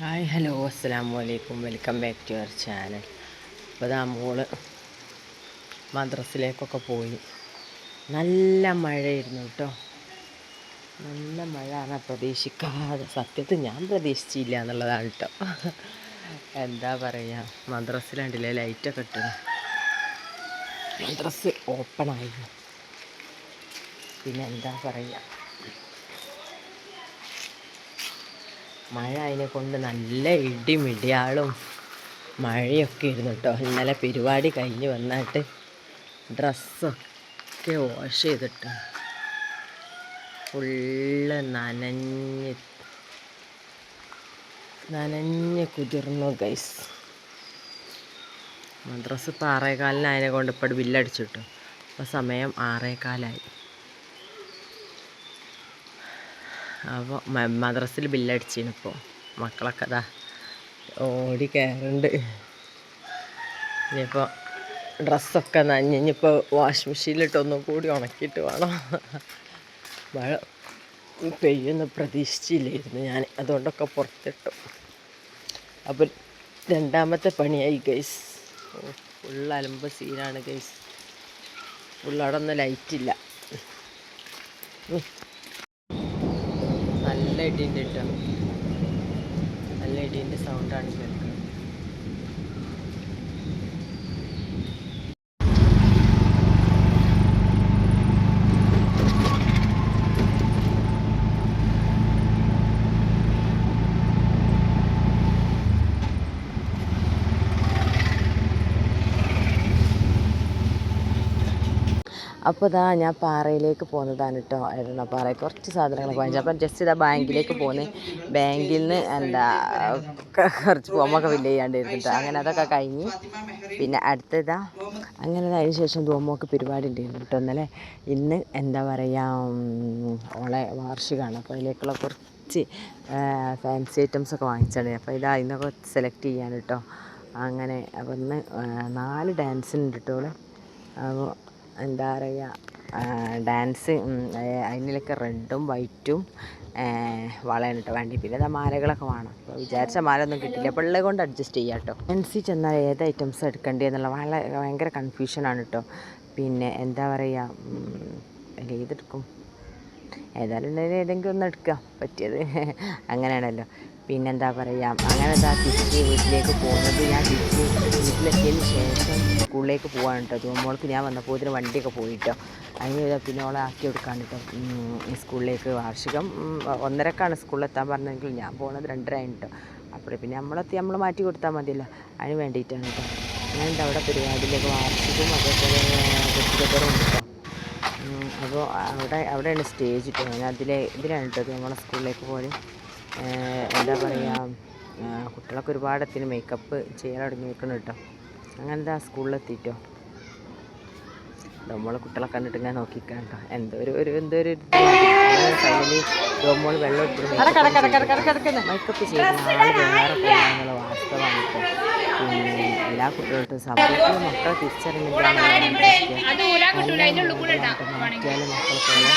Hi hello അസ്സലാമു അലൈക്കും. Welcome back to your channel. അപ്പോൾ ഇതാ മോള് മദ്രസിലേക്കൊക്കെ പോയി. നല്ല മഴയായിരുന്നു കേട്ടോ. നല്ല മഴ ആണ്. പ്രതീക്ഷിക്കാതെ, സത്യത്തിൽ ഞാൻ പ്രതീക്ഷിച്ചില്ല എന്നുള്ളതാണ് കേട്ടോ. എന്താ പറയുക, മദ്രസിലുണ്ടല്ലേ ലൈറ്റൊക്കെ ഇട്ടു. മദ്രസ് ഓപ്പണായിരുന്നു. പിന്നെ എന്താ പറയുക, മഴ അതിനെ കൊണ്ട് നല്ല ഇടിമിടിയാളും മഴയൊക്കെ ഇരുന്നു കേട്ടോ. ഇന്നലെ പരിപാടി കഴിഞ്ഞ് വന്നിട്ട് ഡ്രസ്സൊക്കെ വാഷ് ചെയ്തിട്ട് ഫുള്ള് നനഞ്ഞ് കുതിർന്നു ഗൈസ്. മദ്രസ് ഇപ്പോൾ 6:15 അതിനെ കൊണ്ട് ഇപ്പോൾ ബില്ലടിച്ചു കിട്ടും. അപ്പോൾ സമയം 6:15. അപ്പോൾ മദ്രസിൽ ബില്ലടിച്ചിന്. ഇപ്പോൾ മക്കളൊക്കെ അതാ ഓടി കയറുന്നുണ്ട്. ഇനിയിപ്പോൾ ഡ്രസ്സൊക്കെ നനഞ്ഞ് ഇനിയിപ്പോൾ വാഷിംഗ് മെഷീനിലിട്ട് ഒന്നും കൂടി ഉണക്കിയിട്ട് വേണം. മഴ പെയ്യുമെന്ന് പ്രതീക്ഷിച്ചില്ലായിരുന്നു ഞാൻ, അതുകൊണ്ടൊക്കെ പുറത്തിട്ടു. അപ്പോൾ രണ്ടാമത്തെ പണിയായി ഗൈസ്. ഫുൾ അലമ്പ് സീനാണ് ഗൈസ്. ഫുള്ളവിടെ ഒന്നും ലൈറ്റില്ല. നല്ല ഇടിയുണ്ട് കേട്ടോ. നല്ല ഇടീൻ്റെ സൗണ്ടാണ് കേൾക്കുന്നത്. അപ്പോൾ ഇതാ ഞാൻ പാറയിലേക്ക് പോകുന്നതാണ് കേട്ടോ. പാറയിൽ കുറച്ച് സാധനങ്ങളൊക്കെ വാങ്ങിച്ചു. അപ്പം ജസ്റ്റ് ഇതാ ബാങ്കിലേക്ക് പോകുന്നത്. ബാങ്കിൽ നിന്ന് കുറച്ച് ഫോമൊക്കെ ഫില്ല് ചെയ്യാണ്ടിരുന്നിട്ട് അങ്ങനെ അതൊക്കെ കഴിഞ്ഞ് പിന്നെ അടുത്തതാ അങ്ങനെ അതിന് ശേഷം ധോമൊക്കെ പരിപാടി ഉണ്ടായിരുന്നു കേട്ടോ. ഇന്നലെ ഇന്ന് എന്താ പറയുക, ഓളെ വാർഷികമാണ്. അപ്പോൾ അതിലേക്കുള്ള കുറച്ച് ഫാൻസി ഐറ്റംസൊക്കെ വാങ്ങിച്ചാണ്. അപ്പോൾ ഇതാ ഇന്നൊക്കെ സെലക്ട് ചെയ്യാൻ കേട്ടോ. അങ്ങനെ അപ്പോൾ ഇന്ന് 4 ഡാൻസിനുണ്ട് കേട്ടോ. അപ്പോൾ എന്താ പറയുക, ഡാൻസ് അതിനൊക്കെ റെഡും വൈറ്റും വളയാണ് കേട്ടോ വേണ്ടി. പിന്നെ അതാ മാലകളൊക്കെ വേണം. അപ്പോൾ വിചാരിച്ച മാല ഒന്നും കിട്ടില്ല. അപ്പോൾ ഉള്ളത് കൊണ്ട് അഡ്ജസ്റ്റ് ചെയ്യാം കേട്ടോ. ഡാൻസിൽ ചെന്നാൽ ഏത് ഐറ്റംസ് എടുക്കേണ്ടി എന്നുള്ള ഭയങ്കര കൺഫ്യൂഷനാണ് കേട്ടോ. പിന്നെ എന്താ പറയുക, ഏതെടുക്കും, ഏതായാലും ഏതെങ്കിലും ഒന്ന് എടുക്കുക പറ്റിയത്. അങ്ങനെയാണല്ലോ. പിന്നെന്താ പറയുക, അങ്ങനെ എന്താ തിരിച്ച് വീട്ടിലേക്ക് പോകുന്നത്. ഞാൻ തിരിച്ച് വീട്ടിലെത്തിയതിന് ശേഷം സ്കൂളിലേക്ക് പോകാൻ കേട്ടോ. ജോമോൾക്ക് ഞാൻ വന്നപ്പോൾ ഇതിന് വണ്ടിയൊക്കെ പോയിട്ടോ. അതിന് പിന്നെ ഓളെ ആക്കി കൊടുക്കാൻ കേട്ടോ സ്കൂളിലേക്ക്. വാർഷികം 1:30ക്കാണ് സ്കൂളിലെത്താൻ പറഞ്ഞെങ്കിൽ ഞാൻ പോകുന്നത് 2:30 കേട്ടോ. അപ്പോൾ പിന്നെ നമ്മൾ മാറ്റി കൊടുത്താൽ മതിയല്ലോ, അതിന് വേണ്ടിയിട്ടാണ് കേട്ടോ. അങ്ങനെ ഉണ്ട് അവിടെ പരിപാടിയിലേക്ക് വാർഷികം അതേപോലെ ഗെറ്റുഗതറും ഉണ്ട് കേട്ടോ. അപ്പോൾ അവിടെയാണ് സ്റ്റേജ് കിട്ടുക. ഞാൻ ഇതിലാണ് കേട്ടത് നമ്മളെ സ്കൂളിലേക്ക് പോലെ. എന്താ പറയുക, കുട്ടികളൊക്കെ ഒരുപാട് എത്തിന് മേക്കപ്പ് ചെയ്യാൻ തുടങ്ങി വെക്കണം കേട്ടോ. അങ്ങനെ എന്താ സ്കൂളിലെത്തിയിട്ടോ. നമ്മളെ കുട്ടികളെ കണ്ടിട്ട് ഇങ്ങനെ നോക്കിക്കാൻ കേട്ടോ. എന്തോ ഒരു ഫൈനലി ഡോമോൾ വെള്ളം എടുത്തിട്ട് മേക്കപ്പ് ചെയ്യുന്ന ആൾ വേറെ പോകാന്നുള്ള വാസ്തവമാണ് കേട്ടോ. പിന്നെ എല്ലാ കുട്ടികൾക്കും സമയത്ത് മക്കളെ തിരിച്ചറിഞ്ഞിട്ടാണ് മാറ്റിയാലും മക്കളെ പോലെ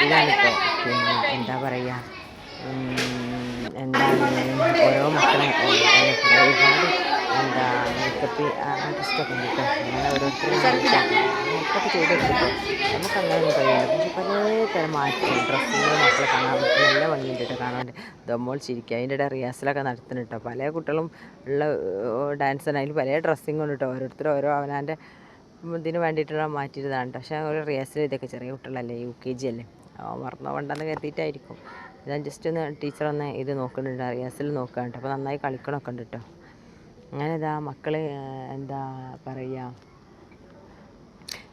ഇതാണ് കേട്ടോ. പിന്നെ എന്താ പറയുക, എന്താണ് ഓരോ മക്കളെ ഒരുപാട് എന്താ മേക്കപ്പ് ആർട്ടിസ്റ്റൊക്കെ ഉണ്ട് കേട്ടോ. അങ്ങനെ ഓരോരുത്തരും മേക്കപ്പ് ചെയ്തെടുത്തിട്ടോ. നമുക്ക് അങ്ങനെയൊന്നും കഴിയില്ല. പക്ഷെ പലതരം മാറ്റി ഡ്രസ്സിൻ്റെ മക്കളെ കാണാൻ പറ്റും. നല്ല ഭംഗിയുണ്ട് കേട്ടോ കാണാൻ. ദമ്മോൾ ചിരിക്കുക. അതിൻ്റെ ഇടയിൽ റിയാസലൊക്കെ നടത്തുന്നു കേട്ടോ. പല കുട്ടികളും ഉള്ള ഡാൻസിന് അതിൽ പല ഡ്രസ്സിങ് ഉണ്ട് കേട്ടോ. ഓരോരുത്തരും ഓരോ അവനാൻ്റെ ഇതിന് വേണ്ടിയിട്ടുള്ള മാറ്റിയതാണ്. പക്ഷേ ഒരു റിയാസൽ ഇതൊക്കെ ചെറിയ കുട്ടികളല്ലേ, UKG അല്ലേ, മറന്നോ വേണ്ടെന്ന് കരുതിയിട്ടായിരിക്കും. ഞാൻ ജസ്റ്റ് ഒന്ന് ടീച്ചറൊന്ന് ഇത് നോക്കുന്നുണ്ട്, റിയാസൽ നോക്കാനുണ്ട്. അപ്പോൾ നന്നായി കളിക്കണമൊക്കെ ഉണ്ട് കേട്ടോ. അങ്ങനെ ഇതാ മക്കൾ എന്താ പറയുക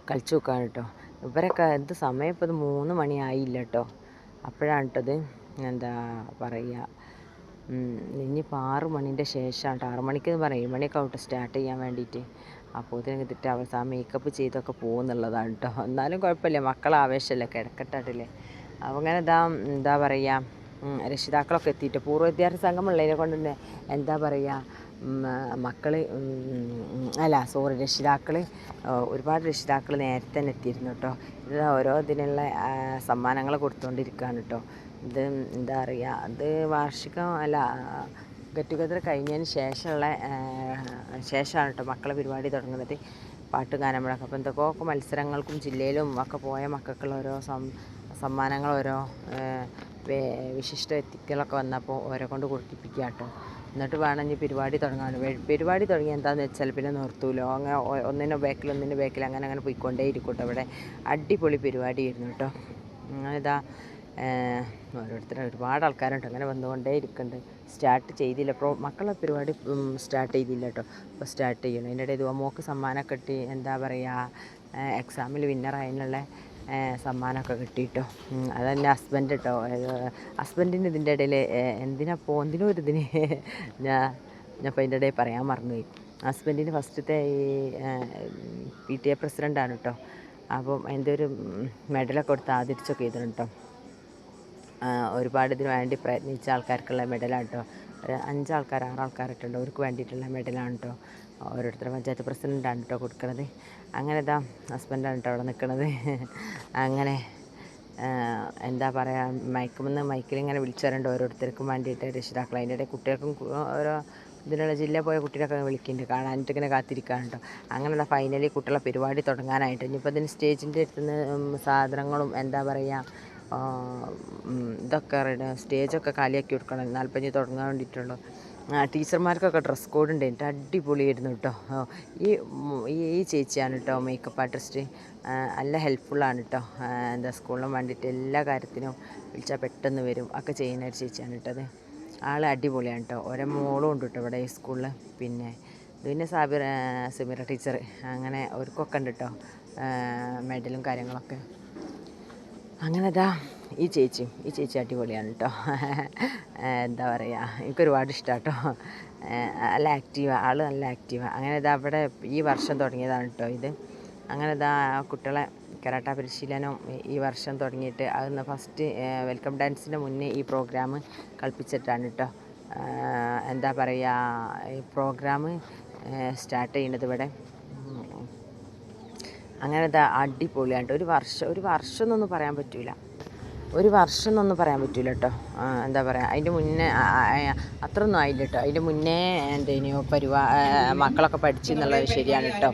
കളിച്ചു നോക്കാൻ കേട്ടോ. ഇവരൊക്കെ എന്ത് സമയം ഇപ്പോൾ 3 മണിയായില്ല കേട്ടോ. അപ്പോഴാണ് കേട്ടത് എന്താ പറയുക, ഇനിയിപ്പോൾ 6 മണിൻ്റെ ശേഷമാണ് കേട്ടോ. 6 മണിക്കെന്ന് പറയും 7 മണിയൊക്കെ ആവട്ടെ സ്റ്റാർട്ട് ചെയ്യാൻ വേണ്ടിയിട്ട്. അപ്പോൾ ഇതിന് കിട്ടിയിട്ട് അവർ മേക്കപ്പ് ചെയ്തൊക്കെ പോകുന്നുള്ളതാണ് കേട്ടോ. എന്നാലും കുഴപ്പമില്ല, മക്കളെ ആവേശമല്ലേ, കിടക്കട്ടാട്ടില്ലേ. അപ്പോൾ അങ്ങനെ എന്താ പറയുക, രക്ഷിതാക്കളൊക്കെ എത്തിയിട്ട് പൂർവ്വ വിദ്യാർത്ഥി സംഘമുള്ളതിനെ കൊണ്ട് തന്നെ എന്താ പറയുക, രക്ഷിതാക്കൾ ഒരുപാട് രക്ഷിതാക്കൾ നേരത്തെ തന്നെ എത്തിയിരുന്നു കേട്ടോ. ഇത് ഓരോ ഇതിനുള്ള സമ്മാനങ്ങൾ കൊടുത്തുകൊണ്ടിരിക്കുകയാണ് കേട്ടോ. ഇത് എന്താ പറയുക, അത് വാർഷികം അല്ല, ഗെറ്റ് ടുഗദർ കഴിഞ്ഞതിന് ശേഷമാണ് കേട്ടോ മക്കളെ പരിപാടി തുടങ്ങുന്നത്. പാട്ടും ഗാനമേളൊക്കെ അപ്പോൾ എന്തൊക്കെ മത്സരങ്ങൾക്കും ജില്ലയിലും ഒക്കെ പോയ മക്കൾക്കുള്ള ഓരോ സമ്മാനങ്ങൾ, ഓരോ വിശിഷ്ട വ്യക്തികളൊക്കെ വന്നപ്പോൾ ഓരോ കൊണ്ട് കൊടുപ്പിക്കുക കേട്ടോ. എന്നിട്ട് വേണം ഇനി പരിപാടി തുടങ്ങാൻ. പരിപാടി തുടങ്ങി എന്താണെന്ന് വെച്ചാൽ പിന്നെ നിർത്തൂലോ, അങ്ങനെ ഒന്നിൻ്റെ ബാക്കിൽ അങ്ങനെ പോയിക്കൊണ്ടേ ഇരിക്കും കേട്ടോ. ഇവിടെ അടിപൊളി പരിപാടിയായിരുന്നു കേട്ടോ. ഇതാ ഒരുപാട് ആൾക്കാരുണ്ട്, അങ്ങനെ വന്നുകൊണ്ടേ ഇരിക്കുന്നുണ്ട്. സ്റ്റാർട്ട് ചെയ്തില്ല, മക്കളെ പരിപാടി സ്റ്റാർട്ട് ചെയ്തില്ല കേട്ടോ. അപ്പോൾ സ്റ്റാർട്ട് ചെയ്യണം. അതിൻ്റെ ഇടയിൽ മോക്ക് സമ്മാനമൊക്കെ കിട്ടി, എന്താ പറയുക, എക്സാമിൽ വിന്നറായതിനുള്ള സമ്മാനമൊക്കെ കിട്ടി കേട്ടോ. അതെൻ്റെ ഹസ്ബൻഡ് കേട്ടോ. ഹസ്ബൻഡിന് ഇതിൻ്റെ ഇടയിൽ എന്തിനും ഒരു ഇതിന് ഞാനിപ്പോൾ അതിൻ്റെ ഇടയിൽ പറയാൻ മറന്നുപോയി. ഹസ്ബൻഡിന് ഫസ്റ്റത്തെ ഈ PTA പ്രസിഡൻ്റാണ് കേട്ടോ. അപ്പം അതിൻ്റെ ഒരു മെഡലൊക്കെ കൊടുത്ത് ആദരിച്ചൊക്കെ ചെയ്തിട്ടുണ്ട് കേട്ടോ. ഒരുപാട് ഇതിന് വേണ്ടി പ്രയത്നിച്ച ആൾക്കാർക്കുള്ള മെഡലാണ് കേട്ടോ. ഒരു 5 ആൾക്കാർ 6 ആൾക്കാരായിട്ടുണ്ട്, അവർക്ക് വേണ്ടിയിട്ടുള്ള മെഡലാണ് കേട്ടോ. ഓരോരുത്തർ പഞ്ചായത്ത് പ്രസിഡൻ്റാണ് കേട്ടോ കൊടുക്കുന്നത്. അങ്ങനെ ഇതാ ഹസ്ബൻഡാണ് കേട്ടോ അവിടെ നിൽക്കുന്നത്. അങ്ങനെ എന്താ പറയുക, മൈക്കിലിങ്ങനെ വിളിച്ചു തരേണ്ട ഓരോരുത്തർക്കും വേണ്ടിയിട്ട് രക്ഷിതാക്കൾ. അതിൻ്റെ ഇടയിൽ കുട്ടികൾക്കും ഓരോ ഇതിനുള്ള ജില്ല പോയ കുട്ടികളൊക്കെ വിളിക്കുന്നുണ്ട്, കാണാനായിട്ട് ഇങ്ങനെ കാത്തിരിക്കുകയാണ് കേട്ടോ. അങ്ങനെയുള്ള ഫൈനലി കുട്ടികളെ പരിപാടി തുടങ്ങാനായിട്ട് ഇനിയിപ്പോൾ ഇതിന് സ്റ്റേജിൻ്റെ അടുത്തുനിന്ന് സാധനങ്ങളും എന്താ പറയുക ഇതൊക്കെ സ്റ്റേജൊക്കെ കാലിയാക്കി കൊടുക്കണം, 40 തുടങ്ങാൻ വേണ്ടിയിട്ടുള്ളൂ. ടീച്ചർമാർക്കൊക്കെ ഡ്രസ് കോഡ് ഉണ്ട്, എന്നിട്ട് അടിപൊളിയായിരുന്നു കേട്ടോ. ഈ ചേച്ചിയാണ് കേട്ടോ മേക്കപ്പ് ആർട്ടിസ്റ്റ്, നല്ല ഹെൽപ്ഫുള്ളാണ് കേട്ടോ. എന്താ സ്കൂളിനും വേണ്ടിയിട്ട് എല്ലാ കാര്യത്തിനും വിളിച്ചാൽ പെട്ടെന്ന് വരും ഒക്കെ ചെയ്യുന്ന ഒരു ചേച്ചിയാണ് കേട്ടത്. ആൾ അടിപൊളിയാണ് കേട്ടോ. ഓരോ മോളും ഉണ്ട് കേട്ടോ ഇവിടെ ഈ സ്കൂളിൽ. പിന്നെ സുമിറ ടീച്ചർ, അങ്ങനെ അവർക്കൊക്കെ ഉണ്ട് കേട്ടോ മെഡലും കാര്യങ്ങളൊക്കെ. അങ്ങനെ ഇതാ ഈ ചേച്ചി അടിപൊളിയാണ് കേട്ടോ. എന്താ പറയുക, എനിക്കൊരുപാട് ഇഷ്ടമാണ് കേട്ടോ. നല്ല ആൾ നല്ല ആക്റ്റീവാണ്. അങ്ങനെ ഇതാ അവിടെ ഈ വർഷം തുടങ്ങിയതാണ് കേട്ടോ ഇത്. അങ്ങനെ ഇതാ കുട്ടികളെ കരാട്ട പരിശീലനം ഈ വർഷം തുടങ്ങിയിട്ട് അതൊന്ന് ഫസ്റ്റ് വെൽക്കം ഡാൻസിൻ്റെ മുന്നേ ഈ പ്രോഗ്രാം കളിപ്പിച്ചിട്ടാണ് കേട്ടോ. എന്താ പറയുക, ഈ പ്രോഗ്രാം സ്റ്റാർട്ട് ചെയ്യുന്നത് ഇവിടെ. അങ്ങനെ ഇതാ അടിപൊളിയാണ്. ഒരു വർഷം എന്നൊന്നും പറയാൻ പറ്റില്ല കേട്ടോ. എന്താ പറയുക, അതിൻ്റെ മുന്നേ അത്രയൊന്നും ആയില്ല കേട്ടോ. അതിൻ്റെ മുന്നേ എന്തേനോ മക്കളൊക്കെ പഠിച്ചെന്നുള്ളത് ശരിയാണ് കേട്ടോ.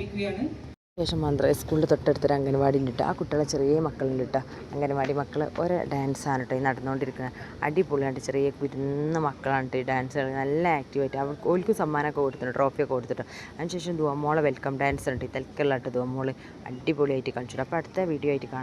ശേഷം സ്കൂളിൻ്റെ തൊട്ടടുത്തൊരു അംഗനവാടി ഉണ്ട് കേട്ടോ. ആ കുട്ടികളെ ചെറിയ മക്കളുണ്ട് കേട്ടോ. അംഗനവാടി മക്കൾ ഒരു ഡാൻസാണ് കേട്ടോ ഈ നടന്നുകൊണ്ടിരിക്കുന്നത്. അടിപൊളിയായിട്ട് ചെറിയ കുരുന്ന മക്കളാണ് കേട്ടോ ഈ ഡാൻസ് കളി, നല്ല ആക്റ്റീവായിട്ട്. ഓൽക്കും സമ്മാനമൊക്കെ കൊടുത്തിട്ടുണ്ട്, ട്രോഫിയൊക്കെ കൊടുത്തിട്ട്. അതിനുശേഷം ദുവമോളെ വെൽക്കം ഡാൻസ് ഉണ്ട്, തൽക്കലായിട്ട് ദുവമോള് അടിപൊളിയായിട്ട് കാണിച്ചിട്ട്. അപ്പോൾ അടുത്ത വീഡിയോ ആയിട്ട് കാണാം.